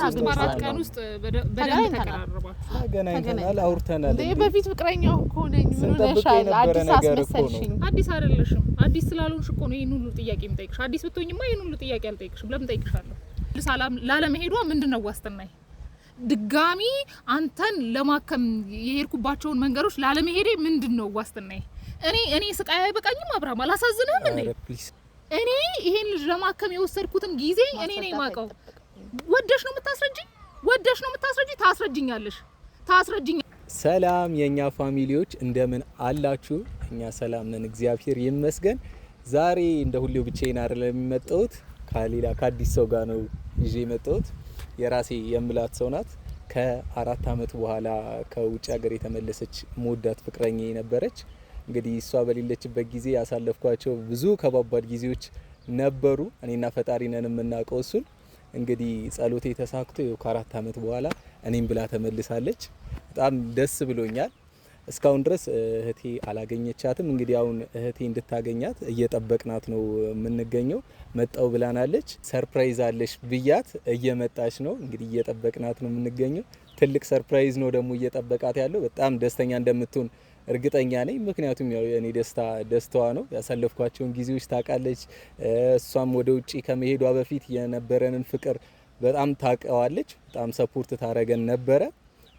በሶስት አራት ቀን ውስጥ በደንብ ተቀራረባችሁ ተገናኝተናል አውርተናል በፊት ፍቅረኛው ኮነኝ ምን ሆነሻል አዲስ አስመሰልሽኝ አዲስ አይደለሽም አዲስ ስላልሆንሽ እኮ ነው ይሄን ሁሉ ጥያቄ የምጠይቅሽ አዲስ ብትሆኝማ ይሄን ሁሉ ጥያቄ አልጠይቅሽም ለምን ጠይቅሻለሁ ለሰላም ላለመሄዷ ምንድነው ዋስተናይ ድጋሚ አንተን ለማከም የሄድኩባቸውን መንገሮች ላለመሄዴ ምንድነው ዋስተናይ እኔ ስቃይ አይበቃኝም አብራም አላሳዝነህም እንዴ እኔ ይሄን ልጅ ለማከም የወሰድኩትን ጊዜ እኔ ነኝ ማቀው ወደሽ ነው የምታስረጂ ታስረጂኝ ሰላም የኛ ፋሚሊዎች እንደምን አላችሁ እኛ ሰላም ነን እግዚአብሔር ይመስገን ዛሬ እንደ ሁሌው ብቻዬን አይደለም የመጣሁት ካሊላ ከአዲስ ሰው ጋር ነው ይዤ የመጣሁት የራሴ የምላት ሰው ናት ከ4 አመት በኋላ ከውጭ ሀገር የተመለሰች ሞዳት ፍቅረኛዬ ነበረች እንግዲህ እሷ በሌለችበት ጊዜ ያሳለፍኳቸው ብዙ ከባባድ ጊዜዎች ነበሩ እኔና ፈጣሪ ነን የምናውቀው እሱን እንግዲህ ጸሎቴ ተሳክቶ ከ4 አመት በኋላ እኔም ብላ ተመልሳለች በጣም ደስ ብሎኛል እስካሁን ድረስ እህቴ አላገኘቻትም እንግዲህ አሁን እህቴ እንድታገኛት እየጠበቅናት ነው የምንገኘው መጣው ብላናለች ሰርፕራይዝ አለሽ ብያት እየመጣች ነው እንግዲህ እየጠበቅናት ነው የምንገኘው ትልቅ ሰርፕራይዝ ነው ደግሞ እየጠበቃት ያለው በጣም ደስተኛ እንደምትሆን እርግጠኛ ነኝ ምክንያቱም ያው የኔ ደስታዋ ነው ያሳለፍኳቸውን ጊዜዎች ታውቃለች እሷም ወደ ውጪ ከመሄዷ በፊት የነበረንን ፍቅር በጣም ታውቀዋለች በጣም ሰፖርት ታረገን ነበረ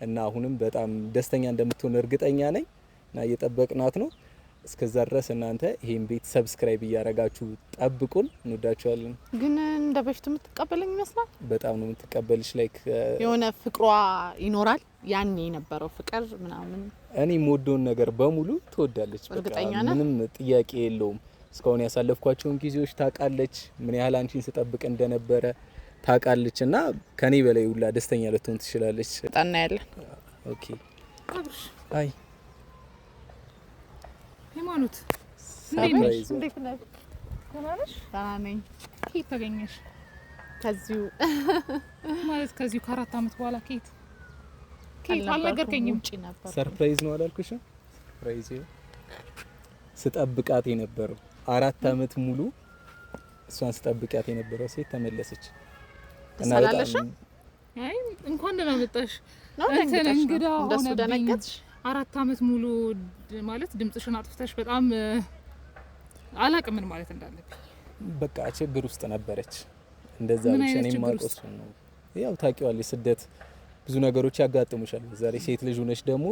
እና አሁንም በጣም ደስተኛ እንደምትሆን እርግጠኛ ነኝ እና እየጠበቅናት ነው እስከዛ ድረስ እናንተ ይሄን ቤት ሰብስክራይብ እያረጋችሁ ጠብቁን እንወዳችኋለን ግን እንደ በፊት የምትቀበለኝ ይመስላል በጣም ነው የምትቀበልሽ ላይክ የሆነ ፍቅሯ ይኖራል ያኔ የነበረው ፍቅር ምናምን እኔ ሞዶን ነገር በሙሉ ትወዳለች በቃ ምንም ጥያቄ የለውም እስካሁን ያሳለፍኳቸውን ጊዜዎች ታውቃለች ምን ያህል አንቺን ስጠብቅ እንደነበረ ታውቃለችና ከኔ በላይ ሁላ ደስተኛ ልትሆን ትችላለች ጣና ያለ ኦኬ አይ ሃይማኖት እንዴት ነሽ ተናነሽ ታናነኝ ኬት ተገኘሽ ከዚሁ ማለት ከዚሁ ከ4 አመት በኋላ ኬት አልነገርከኝም ሰርፕራይዝ ነው አላልኩሽም ሰርፕራይዝ ስጠብቃት የነበረው 4 አመት ሙሉ እሷን ስጠብቃት የነበረው ሴት ተመለሰች እና በጣም አይ እንኳን ደህና መጣሽ አንተ እንግዳ እንደሱ ደነገጥሽ 4 አመት ሙሉ ማለት ድምጽሽን አጥፍተሽ በጣም አላቅም ምን ማለት እንዳለብኝ በቃ ችግር ውስጥ ነበረች እንደዛ ብቻ እኔ ማቆስ ነው ያው ታውቂዋለሽ ስደት ብዙ ነገሮች ያጋጥሙሻል ዛሬ ሴት ልጅ ሆነሽ ደግሞ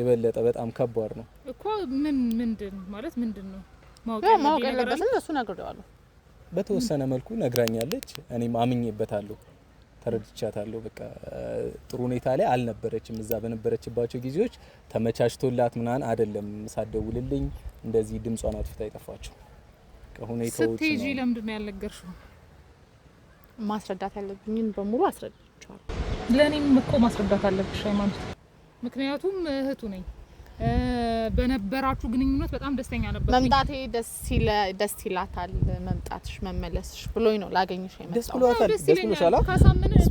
የበለጠ በጣም ከባድ ነው እኮ ምንድነው ማወቅ ያለበት እሱ ነግሬዋለሁ በተወሰነ መልኩ ነግራኛለች እኔም አምኜበታለሁ ተረድቻታለሁ በቃ ጥሩ ሁኔታ ላይ አልነበረችም እዛ በነበረችባቸው ጊዜዎች ተመቻችቶላት ምናን አይደለም ሳደውልልኝ እንደዚህ ድምጿን አጥፍታ ይጠፋቸው ከሁኔታዎች ነው ስትጂ ለምንድነው ያልነገርሽው ማስረዳት ያለብኝን በሙሉ አስረድቻለሁ ለኔም እኮ ማስረዳት አለብሽ ሃይማኖት ምክንያቱም እህቱ ነኝ በነበራችሁ ግንኙነት በጣም ደስተኛ ነበር መምጣቴ ደስ ይላታል መምጣትሽ መመለስሽ ብሎኝ ነው ላገኝሽ የመጣው ደስ ብሎሻል ካሳመነኝ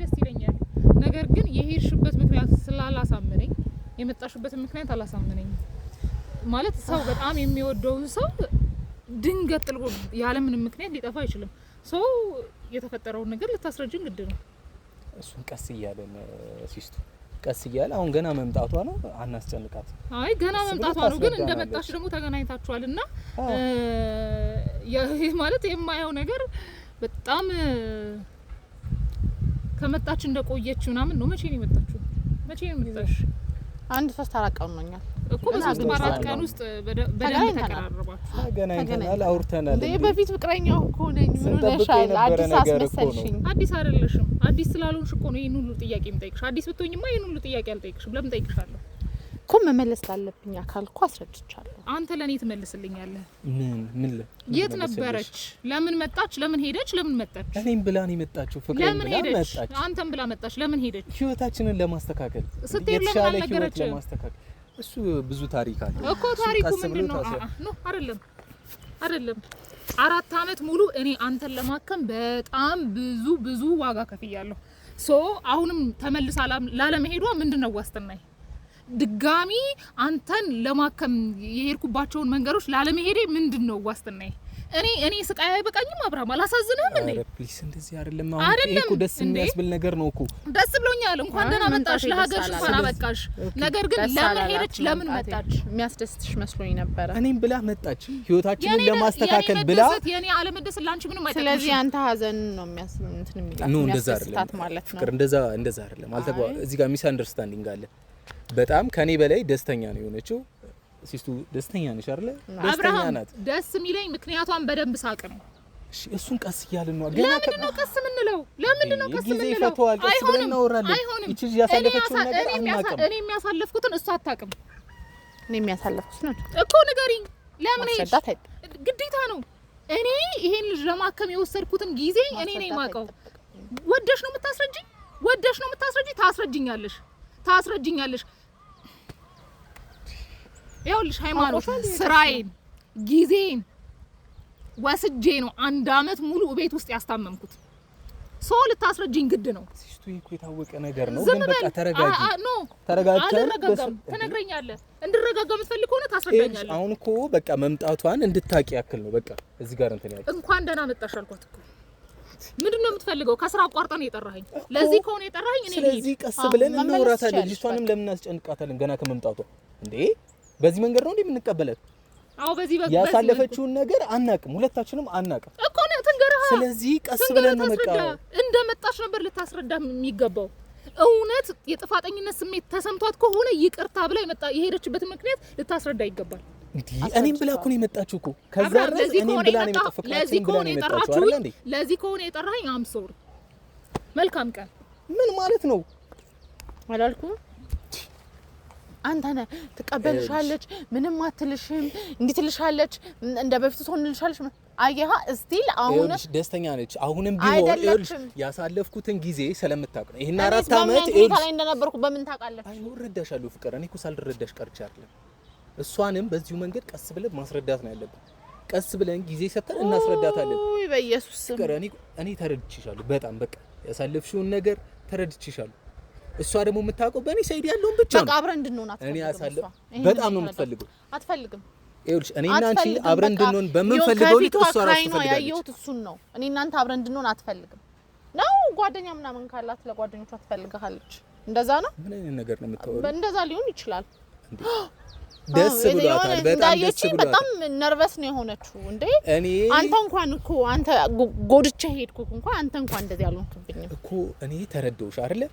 ደስ ይለኛል ነገር ግን የሄድሽበት ምክንያት ስላላሳመነኝ የመጣሽበት ምክንያት አላሳመነኝ ማለት ሰው በጣም የሚወደው ሰው ድንገት ጥልቆ ያለ ምንም ምክንያት ሊጠፋ አይችልም ሰው የተፈጠረው ነገር ልታስረጅኝ ግድ ነው እሱን ቀስ እያለን ሲስቱ ቀስ እያለ አሁን ገና መምጣቷ ነው አናስጨንቃት አይ ገና መምጣቷ ነው ግን እንደመጣሽ ደግሞ ተገናኝታችኋልና ማለት የማየው ነገር በጣም ከመጣች እንደቆየች ምናምን ነው መቼ ነው የመጣሽ አንድ 3-4 ቀን ሆኛል እኮ በ3-4 ቀን ውስጥ በደንብ ተቀራረባችሁ ተገናኝተናል አውርተናል በፊት ፍቅረኛው ኮነኝ ምን ሆነሻል አዲስ አስመሰልሽኝ አዲስ አይደለሽም አዲስ ስላልሆንሽ እኮ ነው ይሄን ሁሉ ጥያቄ የምጠይቅሽ አዲስ ብትሆኝማ ይሄን ሁሉ ጥያቄ አልጠይቅሽም ለምን ጠይቅሻለሁ እኮ መመለስ ላለብኝ አካልኩ አስረድቻለሁ አንተ ለኔ ትመልስልኛለህ ምን የት ነበረች ለምን መጣች ለምን ሄደች ለምን መጣች እኔም ብላን የመጣችው ፍቅሬን ብላ መጣች አንተም ብላ መጣች ለምን ሄደች ህይወታችንን ለማስተካከል የተሻለ ህይወት ለማስተካከል እሱ ብዙ ታሪክ አለ እኮ ታሪኩ ምንድነው ነው አይደለም 4 አመት ሙሉ እኔ አንተን ለማከም በጣም ብዙ ዋጋ ከፍያለሁ አሁንም ተመልሳ ላለመሄዷ ምንድነው ዋስተናይ ድጋሚ አንተን ለማከም የሄድኩባቸውን መንገዶች ላለመሄዴ ምንድነው ዋስተናይ እኔ ስቃይ አይበቃኝም? አብርሃም አላሳዝንህም እንዴ? አረ ፕሊስ እንደዚህ አይደለም። አሁን እኮ ደስ የሚያስብል ነገር ነው እኮ። ደስ ብሎኛል። እንኳን ደህና መጣሽ፣ ለሀገርሽ እንኳን አበቃሽ። ነገር ግን ለምን ሄደች? ለምን መጣች? የሚያስደስትሽ መስሎኝ ነበረ። እኔም ብላ መጣች ህይወታችንን ለማስተካከል ብላ። የኔ አለመደስ ላንቺ ምንም አይጠቅምሽ። ስለዚህ አንተ ሀዘን ነው እንትን የሚላት ነው። እንደዛ አይደለም ማለት ነው። ፍቅር እንደዛ አይደለም። አልተባለ እዚህ ጋር ሚስ አንደርስታንዲንግ አለ። በጣም ከኔ በላይ ደስተኛ ነው የሆነችው። ሲስቱ ደስተኛ ነሽ አይደለ? ደስተኛ ናት። ደስ የሚለኝ ምክንያቷን በደንብ ሳቅ ነው። እሺ እሱን ቀስ እያልን ነው። ገና ለምንድነው ቀስ የምንለው? ለምንድነው ቀስ የምንለው? ጊዜ ፈቷል። ቀስ ብለን እናወራለን። ይቺ ያሳለፈችውን ነገር አናውቅም። እኔ የሚያሳለፍኩትን እሱ አታውቅም። እኔ የሚያሳለፍኩት ነው እኮ ንገሪኝ። ለምን ግዴታ ነው? እኔ ይሄን ልጅ ለማከም የወሰድኩትን ጊዜ እኔ ነኝ የማውቀው። ወደሽ ነው የምታስረጂኝ? ወደሽ ነው የምታስረጂኝ? ታስረጂኛለሽ። ይኸውልሽ ሃይማኖት ስራዬን ጊዜን ወስጄ ነው 1 አመት ሙሉ ቤት ውስጥ ያስታመምኩት። ሰው ልታስረጂኝ ግድ ነው። ሲስቱ እኮ የታወቀ ነገር ነው። ግን በቃ ተረጋጊ። አልረጋጋም። ትነግረኛለህ። እንድረጋጋ የምትፈልግ ከሆነ ታስረዳኛለህ። አሁን እኮ በቃ መምጣቷን እንድታቂ ያክል ነው። በቃ እዚህ ጋር እንትን ያለው እንኳን ደህና መጣሽ አልኳት እኮ። ምንድነው የምትፈልገው? ከስራ አቋርጠን የጠራኸኝ ለዚህ ከሆነ የጠራኸኝ እኔ። ስለዚህ ቀስ ብለን እናወራታለን። ልጅቷንም ለምን አስጨንቃታለን? ገና ከመምጣቷ እንዴ በዚህ መንገድ ነው እንዴ የምንቀበላት? አዎ በዚህ ያሳለፈችውን ነገር አናቅም፣ ሁለታችንም አናቅም እኮ ነው። ትንገርሃ። ስለዚህ ቀስ ብለን ነው መጣው። እንደመጣሽ ነበር ልታስረዳ የሚገባው። እውነት የጥፋተኝነት ስሜት ተሰምቷት ከሆነ ይቅርታ ብላ የሄደችበት ምክንያት ልታስረዳ ይገባል። እንዴ እኔም ብላ እኮ ነው የመጣችው እኮ። ከዛ እኔም ብላ ነው የመጣው። ለዚህ ከሆነ የጠራችው ለዚህ ከሆነ የጠራኸኝ አም ሶሪ። መልካም ቀን ምን ማለት ነው አላልኩም? አንተ ነህ ትቀበልሻለች፣ ምንም አትልሽም፣ እንዴት ትልሻለች፣ እንደ በፊቱ ትሆንልሻለች። አየሃ እስቲል አሁን ደስተኛ ነች። አሁንም ቢሆን ይኸውልሽ ያሳለፍኩትን ጊዜ ስለምታውቅ ነው። ይሄን 4 አመት ይኸውልሽ ላይ እንደነበርኩ በምን ታውቃለህ? አይ እረዳሻለሁ ፍቅር። እኔ እኮ ሳልረዳሽ ቀርቼ አይደለም። እሷንም በዚሁ መንገድ ቀስ ብለን ማስረዳት ነው ያለብን። ቀስ ብለን ጊዜ ሰጥተን እናስረዳታለን። ኦይ በኢየሱስ ስም ፍቅር፣ እኔ ተረድቼሻለሁ። በጣም በቃ ያሳለፍሽውን ነገር ተረድቼሻለሁ። እሷ ደግሞ የምታውቀው በእኔ ሳይድ ያለውን ብቻ ነው። በቃ አብረን እንድንሆን አትፈልግም። እኔ ያሳለፍ በጣም ነው የምትፈልገው። አትፈልግም። ይኸውልሽ እኔ እና አንቺ አብረን እንድንሆን በመንፈልገው ልክ እሷ ራሱ ትፈልጋለች። ያየሁት እሱን ነው። እኔ እና አንተ አብረን እንድንሆን አትፈልግም ነው። ጓደኛ ምናምን ካላት ለጓደኞቿ ትፈልጋለች። እንደዛ ነው። ምን አይነት ነገር ነው የምታወሪው? እንደዛ ሊሆን ይችላል። እንዴ ደስ ብሏታል። በጣም ደስ ብሏታል። በጣም ነርቨስ ነው የሆነችው። እንዴ አንተ እንኳን እኮ አንተ ጎድቼ ሄድኩ እንኳን አንተ እንኳን እንደዚህ አልሆንክብኝም እኮ። እኔ ተረዳሁሽ አይደለ?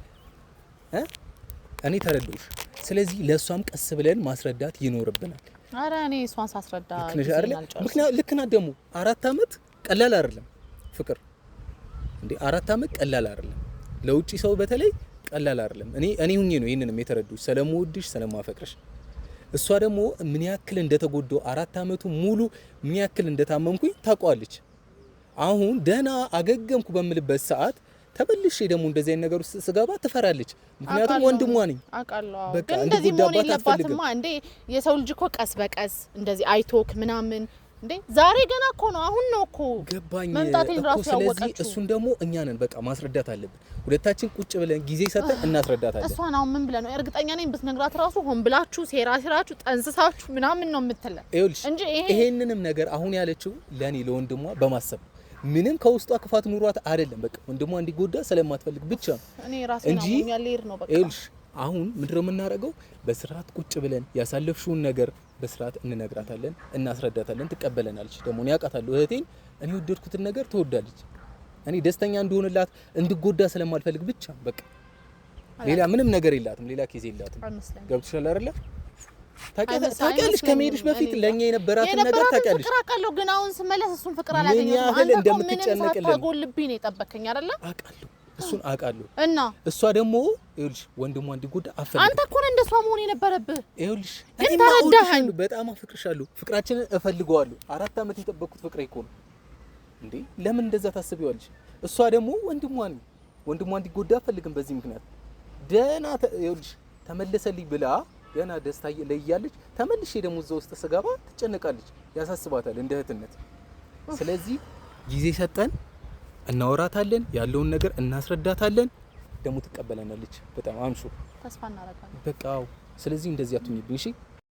እኔ ተረዳሁሽ። ስለዚህ ለሷም ቀስ ብለን ማስረዳት ይኖርብናል። አረ እኔ እሷን ሳስረዳ ምክንያቱም ልክ ናት። ደግሞ 4 አመት ቀላል አይደለም ፍቅር። እንዴ 4 አመት ቀላል አይደለም፣ ለውጪ ሰው በተለይ ቀላል አይደለም። እኔ ሁኜ ነው ይሄንንም የተረዳሁሽ ስለምወድሽ ስለማፈቅርሽ። እሷ ደግሞ ምን ያክል እንደተጎዳው 4 አመቱ ሙሉ ምን ያክል እንደታመምኩኝ ታውቃለች። አሁን ደህና አገገምኩ በምልበት ሰዓት ተበልሽ ደግሞ እንደዚህ አይነት ነገር ውስጥ ስገባ ትፈራለች። ምክንያቱም ወንድሟ ነኝ አውቃለሁ። በቃ እንደዚህ መሆን የለባትማ። እንዴ የሰው ልጅ እኮ ቀስ በቀስ እንደዚህ አይቶክ ምናምን እንዴ ዛሬ ገና እኮ ነው አሁን ነው እኮ ገባኝ እኮ። ስለዚህ እሱን ደግሞ እኛ ነን በቃ ማስረዳት አለብን። ሁለታችን ቁጭ ብለን ጊዜ ሰጥተን እናስረዳታለን። እሷን አሁን ምን ብለን ነው? እርግጠኛ ነኝ ብትነግራት ራሱ ሆን ብላችሁ ሴራችሁ ጠንስሳችሁ ምናምን ነው የምትለው እንጂ ይሄንንም ነገር አሁን ያለችው ለኔ ለወንድሟ በማሰብ ምንም ከውስጧ ክፋት ኑሯት አይደለም። በቃ ወንድሟ እንዲጎዳ ስለማትፈልግ ብቻ ነው እኔ ራሴ ነው ያለር ነው። በቃ አሁን ምንድነው የምናደርገው? በስርዓት ቁጭ ብለን ያሳለፍሽውን ነገር በስርዓት እንነግራታለን፣ እናስረዳታለን። ትቀበለናለች። ደግሞ እኔ አውቃታለሁ እህቴን። እኔ ወደድኩትን ነገር ትወዳለች። እኔ ደስተኛ እንድሆንላት እንድጎዳ ስለማልፈልግ ብቻ በቃ ሌላ ምንም ነገር የላትም፣ ሌላ ኬዝ የላትም። ገብቶሻል አይደለ? ታውቂያለሽ ከመሄድሽ በፊት ለኛ የነበራትን ነገር ታውቂያለሽ። ፍቅር አውቃለሁ፣ ግን አሁን ስመለስ እሱን ፍቅር አላገኘሁም። አንተ እንደምትጨነቅልኝ ታጎልብኝ ነው የጠበከኝ አይደለ? አውቃለሁ፣ እሱን አውቃለሁ። እና እሷ ደግሞ ይኸውልሽ ወንድሟ እንዲጎዳ አፈልግ። አንተ እኮ ነህ እንደሷ መሆን የነበረብህ። ይኸውልሽ እኔ ተረዳኸኝ። በጣም አፍቅርሻለሁ፣ ፍቅራችንን እፈልገዋለሁ። 4 አመት የጠበቅኩት ፍቅሬ እኮ ነው እንዴ። ለምን እንደዛ ታስቢዋለሽ? እሷ ደግሞ ወንድሟ እንዲጎዳ አፈልግም። በዚህ ምክንያት ደህና ይኸውልሽ ተመለሰልኝ ብላ ገና ደስታ ለይያለች። ተመልሼ ደግሞ እዛ ውስጥ ስገባ ትጨነቃለች፣ ያሳስባታል እንደ እህትነት። ስለዚህ ጊዜ ሰጠን እናወራታለን፣ ያለውን ነገር እናስረዳታለን። ደግሞ ትቀበለናለች። በጣም አምሹ ተስፋ እናደርጋለን። በቃ ስለዚህ እንደዚህ አትሁኝብኝ እሺ።